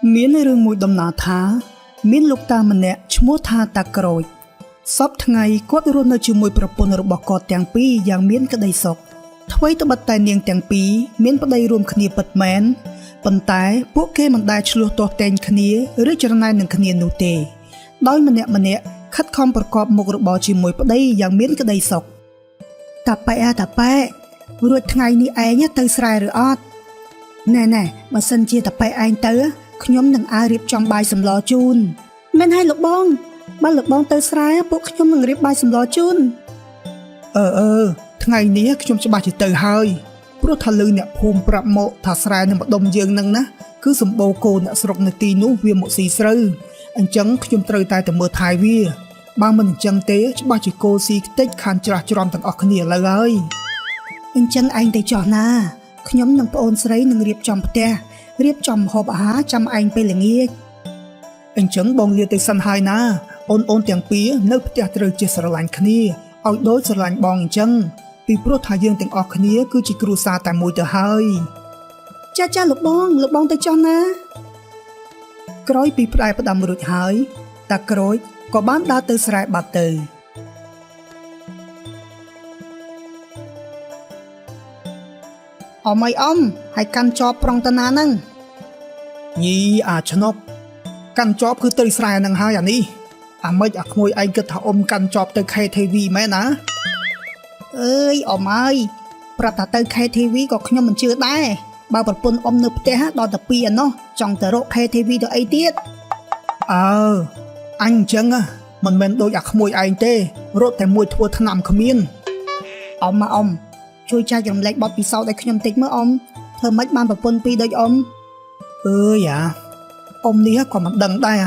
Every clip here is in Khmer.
មានរឿងមួយដំណើរថាមានលោកតាម្នាក់ឈ្មោះថាតាក្រូចសពថ្ងៃគាត់រស់នៅជាមួយប្រពន្ធរបស់គាត់ទាំងពីរយ៉ាងមានក្តីសុខថ្មីត្បិតតែនាងទាំងពីរមានប្តីរួមគ្នាពិតមែនប៉ុន្តែពួកគេមិនដែលឆ្លោះទាស់ទែងគ្នាឬច្រណែននឹងគ្នានោះទេដោយម្នាក់ខិតខំប្រកបមុខរបរជាមួយប្តីយ៉ាងមានក្តីសុខតាប៉ែរួចថ្ងៃនេះឯងទៅស្រែឬអត់ណែបើសិនជាតាប៉ែឯងទៅខ្ញុំនឹងរៀបចំបាយសម្លជូនមែនហើយលោកបងបើលោកបងទៅស្រែពួកខ្ញុំនឹងរៀបបាយសម្លជូនថ្ងៃនេះខ្ញុំច្បាស់ជាទៅហើយព្រោះថាលឺអ្នកភូមិប្រាប់មកថាស្រែនៅម្ដុំយើងនឹងណាគឺសម្បូរគោអ្នកស្រុកនៅទីនោះវាមកស៊ីស្រូវអញ្ចឹងខ្ញុំត្រូវតែទៅមើលថែវាបើមិនអញ្ចឹងទេច្បាស់ជាគោស៊ីខ្ទេចខានច្រាស់ច្រាំទាំងអស់គ្នាឥឡូវហើយអញ្ចឹងឯងទៅចោះណាខ្ញុំនិងប្អូនស្រីនឹងរៀបចំផ្ទះរៀបចំម្ហូបអាហារចាំឯងពេលល្ងាចអញ្ចឹងបងលាទៅសិនហើយណាអូនទាំងពីរនៅផ្ទះត្រូវចេះស្រឡាញ់គ្នាឲ្យដូចស្រឡាញ់បងអញ្ចឹងពីព្រោះថាយើងទាំងអស់គ្នាគឺជាគ្រួសារតែមួយទៅហើយចាលោកបងទៅចុះណាក្រោយពីផ្ដែផ្ដាំរួចហើយតាក្រូចក៏បានដើរទៅស្រែបាត់ទៅអមហើយកាន់ចបប្រងតាណាហ្នឹងញីឆ្នប់កាន់ចបគឺទៅស្រែហ្នឹងហើយអានេះមិនក្មួយឯងគិតថាកាន់ចបទៅ KTV មែនណាអើយអើយប្រាប់ថាទៅ KTV ក៏ខ្ញុំមិនជឿដែរបើប្រពន្ធនៅផ្ទះដល់តែពីរឯណោះចង់ទៅរក KTV ទៅអីទៀតអញអញ្ចឹងមិនមែនដូចក្មួយឯងទេរត់តែមួយធ្វើថ្នាំគ្មានជួយចែករំលែកបទពិសោធន៍ឲ្យខ្ញុំតិចមើលធ្វើម៉េចបានប្រពន្ធពីរដូចអើយនេះក៏មិនដឹងដែរ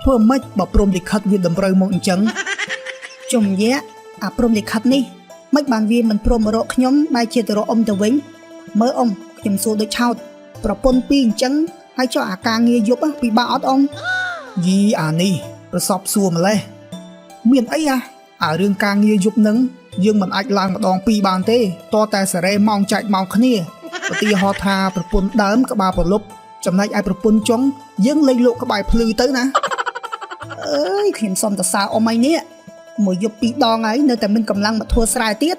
ធ្វើម៉េចបើព្រមលិខិតវាតម្រូវមកអញ្ចឹងជំយាព្រមលិខិតនេះមិនបានវាមិនព្រមមករកខ្ញុំបែរជាទៅរកទៅវិញមើលខ្ញុំសួរដូចឆោតប្រពន្ធពីរអញ្ចឹងហើយចុះការងារយប់ពិបាកអត់យីនេះប្រសពសួរម្លេះមានអីរឿងការងារយប់នឹងយើងមិនអាចឡើងម្ដងពីរបានទេតតែសារ៉េម៉ោងចែកម៉ោងគ្នាឧទាហរណ៍ថាប្រពន្ធដើមក្បាលប្រលប់ចំណែកឯប្រពន្ធចុងយើងលេងលោកក្បែរភ្លឺទៅណាអើយខ្ញុំសុំតសើអីនេះមួយយប់ពីរដងហើយនៅតែមានកម្លាំងមកធ្វើស្រែទៀត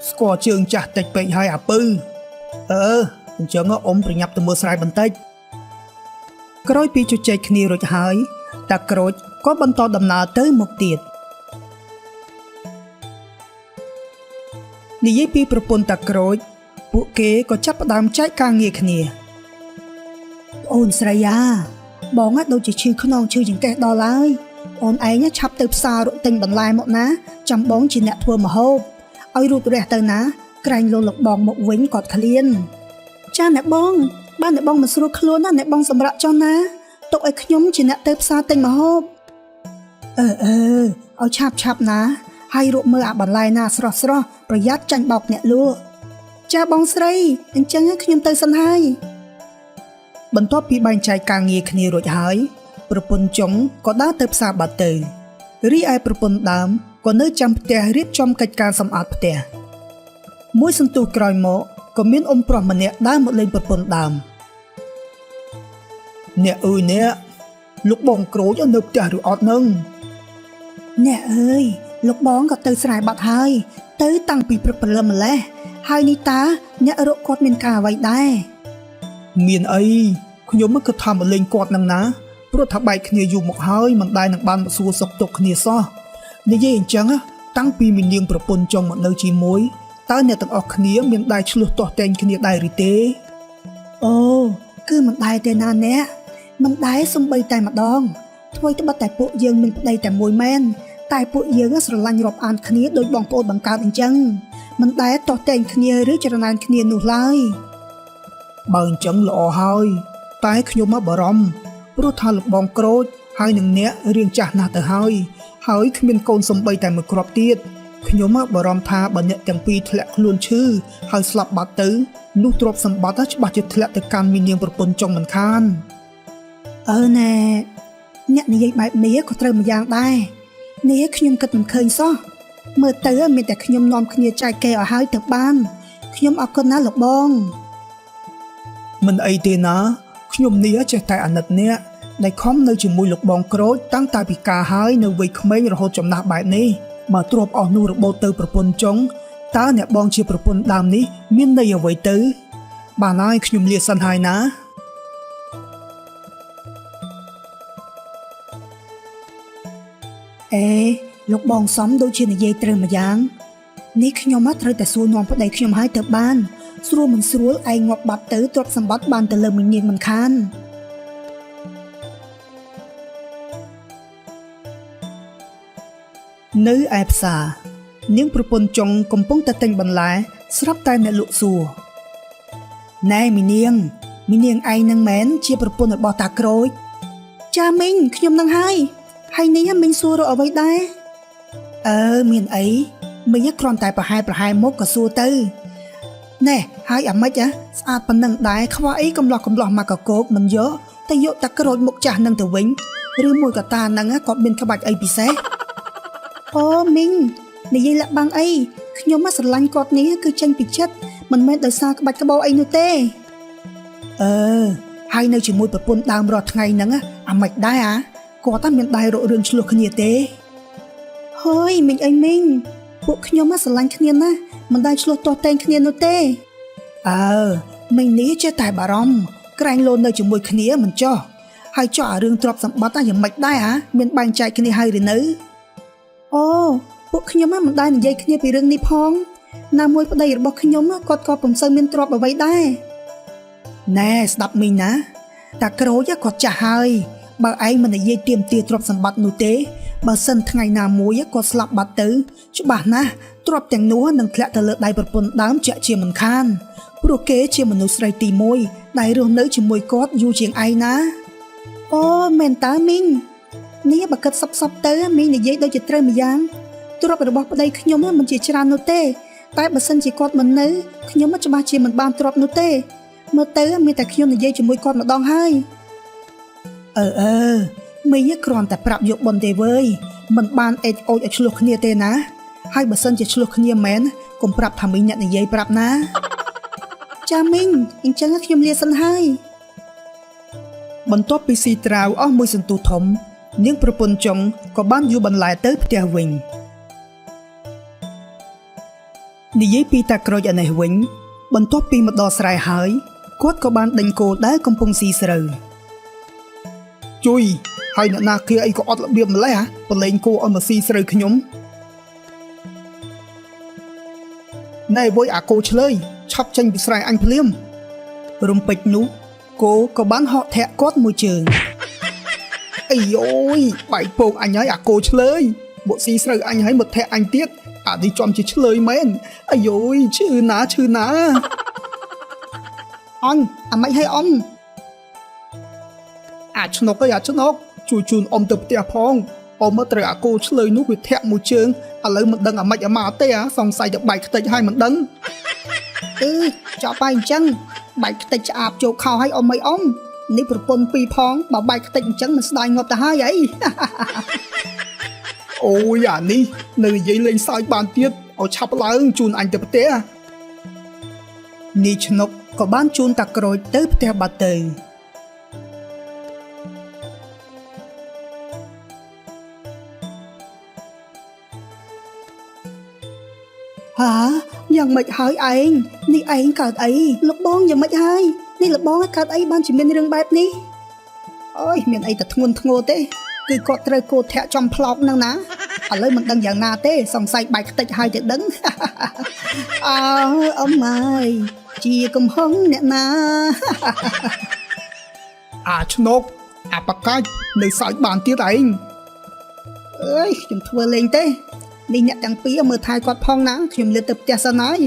ស្គាល់ជើងចាស់តិចពេកហើយអាពៅអញ្ចឹងប្រញាប់ទៅមើលស្រែបន្តិចក្រោយពីជជែកគ្នារួចហើយតាក្រូចក៏បន្តដំណើរទៅមុខទៀតនិយាយពីប្រពន្ធតាក្រូចពួកគេក៏ចាប់ផ្ដើមចែកការងារគ្នាអូនស្រីបងដូចជាឈឺខ្នងឈឺចង្កេះដល់ហើយអូនឯងឆាប់ទៅផ្សាររកទិញបន្លែមកណាចាំបងជាអ្នកធ្វើម្ហូបឲ្យរួចរះទៅណាក្រែងលោកបងមកវិញគាត់ឃ្លានចាអ្នកបងបានអ្នកបងមិនស្រួលខ្លួនណាអ្នកបងសម្រាប់ចុះណាទុកឲ្យខ្ញុំជាអ្នកទៅផ្សារទិញម្ហូបឲ្យឆាប់ណាហើយរកមើលបន្លែណាស្រស់ប្រយ័ត្នចាញ់បោកអ្នកលក់ចាបងស្រីអញ្ចឹងខ្ញុំទៅសិនហើយបន្ទាប់ពីបែងចែកការងារគ្នារួចហើយប្រពន្ធចុងក៏ដើរទៅផ្សារបាត់ទៅរីឯប្រពន្ធដើមក៏នៅចាំផ្ទះរៀបចំកិច្ចការសម្អាតផ្ទះមួយសន្ទុះក្រោយមកក៏មានប្រុសម្នាក់ដើរមកលេងប្រពន្ធដើមអ្នកអើយអ្នកលោកបងក្រូចនៅផ្ទះឬអត់នឹងអ្នកអើយលោកបងក៏ទៅស្រែបាត់ហើយទៅតាំងពីព្រឹកព្រលឹមម្លេះហើយនេះតាអ្នករកគាត់មានការអ្វីដែរមានអីខ្ញុំគិតថាមកលេងគាត់នឹងណាព្រោះថាបែកគ្នាយូរមកហើយមិនដែលនឹងបានមកសួរសុខទុក្ខគ្នាសោះនិយាយអញ្ចឹងតាំងពីមាននាងប្រពន្ធចង់មកនៅជាមួយតើអ្នកទាំងអស់គ្នាមានដែរឆ្លោះទាស់ទែងគ្នាដែរឬទេគឺមិនដែរទេណាអ្នកមិនដែរសំបីតែម្ដងថ្មីត្បិតតែពួកយើងមានប្តីតែមួយមែនតែពួកយើងស្រឡាញ់រាប់អានគ្នាដូចបងប្អូនបង្កើតអញ្ចឹងមិនដែរទាស់ទែងគ្នាឬច្រណែនគ្នានោះឡើយបើអញ្ចឹងល្អហើយតែខ្ញុំបារម្ភព្រោះថាលោកបងក្រូចហើយនឹងអ្នករៀងចាស់ណាស់ទៅហើយគ្មានកូនសំបីតែមួយគ្រាប់ទៀតខ្ញុំបារម្ភថាបើអ្នកទាំងពីរធ្លាក់ខ្លួនឈឺហើយស្លាប់បាត់ទៅនោះទ្រព្យសម្បត្តិច្បាស់ជាធ្លាក់ទៅកាន់មីនាងប្រពន្ធចុងមិនខានណែអ្នកនិយាយបែបនេះក៏ត្រូវម្យ៉ាងដែរនេះខ្ញុំគិតមិនឃើញសោះមើលទៅមានតែខ្ញុំនាំគ្នាចែកគេឲ្យហើយទៅបានខ្ញុំអរគុណណាលោកបងមិនអីទេណា ខ្ញុំនេះចេះតែអាណិតអ្នកដែលខំនៅជាមួយលោកបងក្រូចតាំងតែពីការហើយនៅវ័យក្មេងរហូតចំណាស់បែបនេះបើទ្រពអស់នោះរបូតទៅប្រពន្ធចុងតើអ្នកបងជាប្រពន្ធដើមនេះមានន័យអ្វីទៅបានហើយខ្ញុំលាសិនហើយណាលោកបងសំដូចជានិយាយត្រូវម្យ៉ាងនេះខ្ញុំត្រូវតែសួរនាំប្តីខ្ញុំឲ្យទៅបានស្រួលមិនស្រួលឯងងាប់បាត់ទៅទ្រព្យសម្បត្តិបានទៅលើមួយនាងមិនខាននៅឯផ្សារនាងប្រពន្ធចុងកំពុងតែទិញបន្លែស្រាប់តែអ្នកលក់សួរណែមីនាងឯងនឹងមែនជាប្រពន្ធរបស់តាក្រូចចាមីងខ្ញុំនឹងហើយនេះមីងសួររកអ្វីដែរមានអីមីងគ្រាន់តែប្រហែលមកក៏សួរទៅណែហើយអាម៉េចស្អាតប៉ុណ្ណឹងដែរខ្វះអីកំឡោះមកកកោកមិនយកតែយកតាក្រូចមុខចាស់នឹងទៅវិញឬមួយក៏តានឹងគាត់មានក្បាច់អីពិសេសអូមីងនិយាយលាក់បាំងអីខ្ញុំស្រឡាញ់គាត់នេះគឺចេញពីចិត្តមិនមែនដោយសារក្បាច់ក្បោអីនោះទេហើយនៅជាមួយប្រពន្ធដើមរាល់ថ្ងៃហ្នឹងអាម៉េចដែរគាត់មានដែររករឿងឆ្លោះគ្នាទេហើយមីងអីមីងពួកខ្ញុំស្រឡាញ់គ្នាណាស់មិនដែលឆ្លោះទាស់តែងគ្នានោះទេមីងនេះចេះតែបារម្ភក្រែងលោននៅជាមួយគ្នាមិនចោះហើយចោះអារឿងទ្រព្យសម្បត្តិយ៉ាងម៉េចដែរមានបែងចែកគ្នាហើយឬនៅអូពួកខ្ញុំមិនដែលនិយាយគ្នាពីរឿងនេះផងណាមួយប្តីរបស់ខ្ញុំគាត់ក៏ពុំសូវមានទ្រព្យអ្វីដែរណែស្ដាប់មីងណាតាក្រូចគាត់ចាស់ហើយបើឯងមិននិយាយទាមទារទ្រព្យសម្បត្តិនោះទេបើសិនថ្ងៃណាមួយគាត់ស្លាប់បាត់ទៅច្បាស់ណាស់ទ្រព្យទាំងនោះនឹងធ្លាក់ទៅលើដៃប្រពន្ធដើមជាក់ជាមិនខានព្រោះគេជាមនុស្សស្រីទី1ដែលរស់នៅជាមួយគាត់យូរជាងឯងណាអូមែនតើមីងនេះបើគិតសពទៅមីងនិយាយដូចជាត្រូវម្យ៉ាងទ្រព្យរបស់ប្តីខ្ញុំមិនជាច្រើននោះទេតែបើសិនជាគាត់មិននៅខ្ញុំច្បាស់ជាមិនបានទ្រព្យនោះទេមើលទៅមានតែខ្ញុំនិយាយជាមួយគាត់ម្ដងហើយមីងគ្រាន់តែប្រាប់យកបុណ្យទេវើយមិនបានអេចអូចឲ្យឆ្លោះគ្នាទេណាហើយបើសិនជាឆ្លោះគ្នាមែនកុំប្រាប់ថាមីងអ្នកនិយាយប្រាប់ណាចាមីងអញ្ចឹងខ្ញុំលាសិនហើយបន្ទាប់ពីស៊ីត្រាវអស់មួយសន្ទុះធំនាងប្រពន្ធចុងក៏បានយូរបន្លែទៅផ្ទះវិញនិយាយពីតាក្រូចឯនេះវិញបន្ទាប់ពីមកដល់ស្រែហើយគាត់ក៏បានដេញគោដែលកំពុងស៊ីស្រូវជួយហើយអ្នកណាគៀអីក៏អត់របៀបម្លេះប្រឡែងគោឲ្យមកស៊ីស្រូវខ្ញុំណែវុយអាគោឆ្លើយឆាប់ចេញពីស្រែអញភ្លាមរំពេចនោះគោក៏បានហក់ធាក់គាត់មួយជើងអីយ៉ូយបែកពងអញហើយអាគោឆ្លើយមកស៊ីស្រូវអញហើយមកធាក់អញទៀតអានេះចំជាឆ្លើយមែនអាយ៉ូយឈឺណាអញអាម៉េចឲ្យអ៊ំអាឆ្នុកអើយអាឆ្នុកជួយជូនអ៊ំទៅផ្ទះផងអ៊ំមកត្រូវអាគោឆ្លើយនោះវាធាក់មួយជើងឥឡូវមិនដឹងអាម៉េចអាម៉ាទេសង្ស័យតែបែកខ្ទេចហើយមិនដឹងចាប់បាយអញ្ចឹងបែកខ្ទេចឆ្អាបជោគខោឲ្យអ៊ំអីអ៊ំនេះប្រពន្ធពីរផងបើបែកខ្ទេចអញ្ចឹងមិនស្ដាយងាប់ទៅហើយអីអូយអានេះនៅនិយាយលេងសើចបានទៀតឲ្យឆាប់ឡើងជូនអញទៅផ្ទះនេះឆ្នុកក៏បានជូនតាក្រូចទៅផ្ទះបាត់ទៅយ៉ាងម៉េចហើយឯងនេះឯងកើតអីលោកបងយ៉ាងម៉េចហើយនេះលោកបងកើតអីបានជាមានរឿងបែបនេះអូយមានអីតែធ្ងន់ធ្ងរទេគឺគាត់ត្រូវគោធាក់ចំផ្លោកនឹងណាឥឡូវមិនដឹងយ៉ាងណាទេសង្ស័យបែកខ្ទេចហើយទៅដឹងអើអ៊ំហើយជាកំហឹងអ្នកណាអាឆ្នុកអាបកាច់នៅសើចបានទៀតឯងអើយខ្ញុំធ្វើលេងទេនេះអ្នកទាំងពីរមើលថែគាត់ផងណាខ្ញុំលើទៅផ្ទះសិនហើយ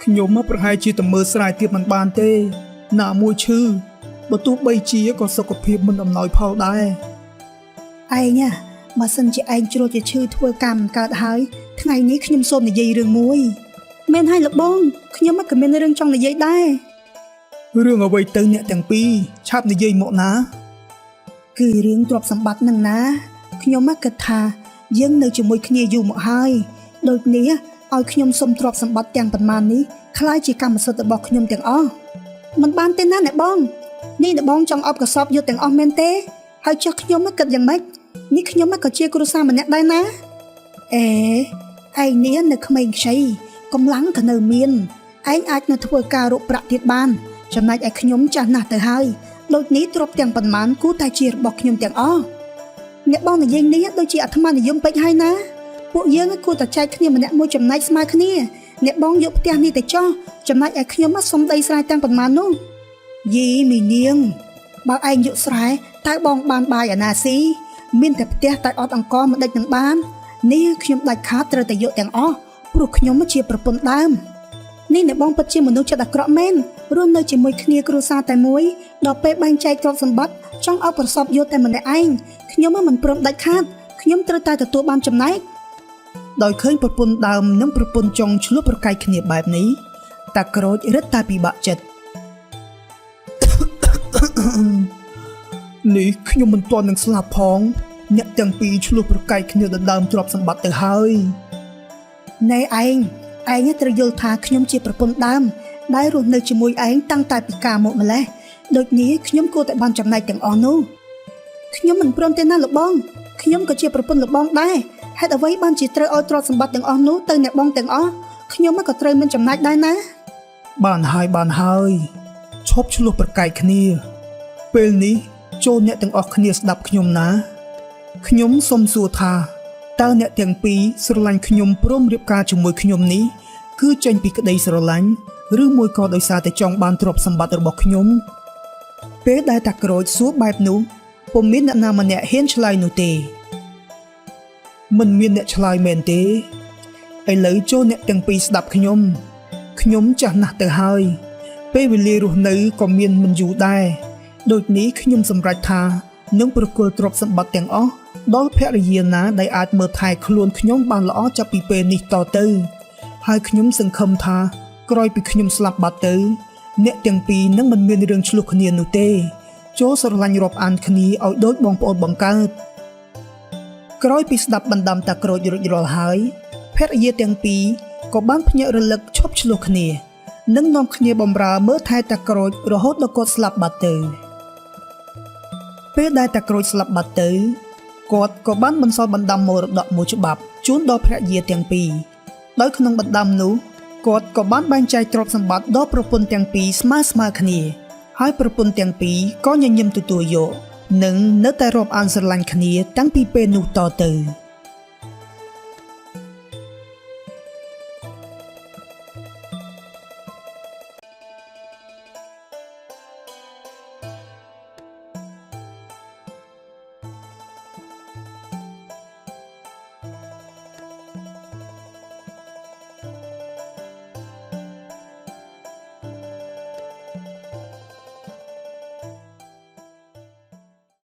ខ្ញុំមកប្រហែលជាទៅមើលស្រែទៀតមិនបានទេណាមួយឈឺបើទោះបីជាក៏សុខភាពមិនអំណោយផលដែរឯងបើសិនជាឯងជ្រុលជាឈឺធ្វើកម្មកើតហើយថ្ងៃនេះខ្ញុំសូមនិយាយរឿងមួយមែនហើយលោកបងខ្ញុំក៏មានរឿងចង់និយាយដែររឿងអ្វីទៅអ្នកទាំងពីរឆាប់និយាយមកណាគឺរឿងទ្រព្យសម្បត្តិនឹងណាខ្ញុំគិតថាយើងនៅជាមួយគ្នាយូរមកហើយដូចនេះឲ្យខ្ញុំសុំទ្រព្យសម្បត្តិទាំងប៉ុន្មាននេះ ខ្លាយជាកម្មសិទ្ធិរបស់ខ្ញុំទាំងអស់មិនបានទេណាអ្នកបងនេះអ្នកបងចង់អបកសបយកទាំងអស់មែនទេហើយចុះខ្ញុំគិតយ៉ាងម៉េចនេះខ្ញុំក៏ជាគ្រួសារម្នាក់ដែរណាអេឯងនេះនៅក្មេងខ្ចីកម្លាំងក៏នៅមានឯងអាចនៅធ្វើការរកប្រាក់ទៀតបានចំណែកឯខ្ញុំចាស់ណាស់ទៅហើយដូចនេះទ្រព្យទាំងប៉ុន្មានគួរតែជារបស់ខ្ញុំទាំងអស់អ្នកបងនិយាយនេះដូចជាអាត្មានិយមពេកហើយណាពួកយើងគួរតែចែកគ្នាម្នាក់មួយចំណែកស្មើគ្នាអ្នកបងយកផ្ទះនេះទៅចោះចំណែកឯខ្ញុំសុំដីស្រែទាំងប៉ុន្មាននោះយីមីនាងបើឯងយកស្រែតើបងបានបាយអាណាស៊ីមានតែផ្ទះតែអត់អង្គមិនដេចនឹងបាននេះខ្ញុំដាច់ខាតត្រូវតែយកទាំងអស់ព្រោះខ្ញុំជាប្រពន្ធដើមនេះអ្នកបងពិតជាមនុស្សចិត្តអាក្រក់មែនរស់នៅជាមួយគ្នាគ្រួសារតែមួយដល់ពេលបែងចែកទ្រព្យសម្បត្តិចង់ឲ្យប្រសពយកតែម្នាក់ឯងខ្ញុំមិនព្រមដាច់ខាតខ្ញុំត្រូវតែទទួលបានចំណែកដោយឃើញប្រពន្ធដើមនិងប្រពន្ធចុងឆ្លោះប្រកែកគ្នាបែបនេះតាក្រូចរឹតតែពិបាកចិត្តនេះខ្ញុំមិនទាន់នឹងស្លាប់ផងអ្នកទាំងពីរឆ្លោះប្រកែកគ្នាដណ្ដើមទ្រព្យសម្បត្តិទៅហើយណែឯងត្រូវយល់ថាខ្ញុំជាប្រពន្ធដើមដែលរស់នៅជាមួយឯងតាំងតែពីកាលមកម្លេះដូចនេះខ្ញុំគួរតែបានចំណែកទាំងអស់នោះខ្ញុំមិនព្រមទេណាលោកបងខ្ញុំក៏ជាប្រពន្ធលោកបងដែរហេតុអ្វីបានជាត្រូវឲ្យទ្រព្យសម្បត្តិទាំងអស់នោះទៅអ្នកបងទាំងអស់ខ្ញុំក៏ត្រូវមានចំណែកដែរណាបានហើយឈប់ឆ្លោះប្រកែកគ្នាពេលនេះចូលអ្នកទាំងអស់គ្នាស្ដាប់ខ្ញុំណាខ្ញុំសូមសួរថាតើអ្នកទាំងពីរស្រឡាញ់ខ្ញុំព្រមរៀបការជាមួយខ្ញុំនេះគឺចេញពីក្តីស្រឡាញ់ឬមួយក៏ដោយសារតែចង់បានទ្រព្យសម្បត្តិរបស់ខ្ញុំពេលដែលតាក្រូចសួរបែបនោះពុំមានអ្នកណាម្នាក់ហ៊ានឆ្លើយនោះទេមិនមានអ្នកឆ្លើយមែនទេឥឡូវចូលអ្នកទាំងពីរស្ដាប់ខ្ញុំចាស់ណាស់ទៅហើយពេលវេលារស់នៅក៏មានមិនយូរដែរដូចនេះខ្ញុំសម្រេចថានឹងប្រគល់ទ្រព្យសម្បត្តិទាំងអស់ដល់ភរិយាណាដែលអាចមើលថែខ្លួនខ្ញុំបានល្អចាប់ពីពេលនេះតទៅហើយខ្ញុំសង្ឃឹមថាក្រោយពីខ្ញុំស្លាប់បាត់ទៅអ្នកទាំងពីរនឹងមិនមានរឿងឆ្លោះគ្នានោះទេចូលស្រឡាញ់រាប់អានគ្នាឲ្យដូចបងប្អូនបង្កើតក្រោយពីស្ដាប់បណ្ដាំតាក្រូចរួចរាល់ហើយភរិយាទាំងពីរក៏បានភ្ញាក់រលឹកឈប់ឆ្លោះគ្នានិងនាំគ្នាបម្រើមើលថែតាក្រូចរហូតដល់គាត់ស្លាប់បាត់ទៅពេលដែលតាក្រូចស្លាប់បាត់ទៅគាត់ក៏បានបន្សល់បណ្ដាំមរតកមួយច្បាប់ជូនដល់ភរិយាទាំងពីរដោយក្នុងបណ្ដាំនោះគាត់ក៏បានបែងចែកទ្រព្យសម្បត្តិដល់ប្រពន្ធទាំងពីរស្មើគ្នាហើយប្រពន្ធទាំងពីរក៏ញញឹមទទួលយកនិងនៅតែរាប់អានស្រឡាញ់គ្នាតាំងពីពេលនោះតទៅ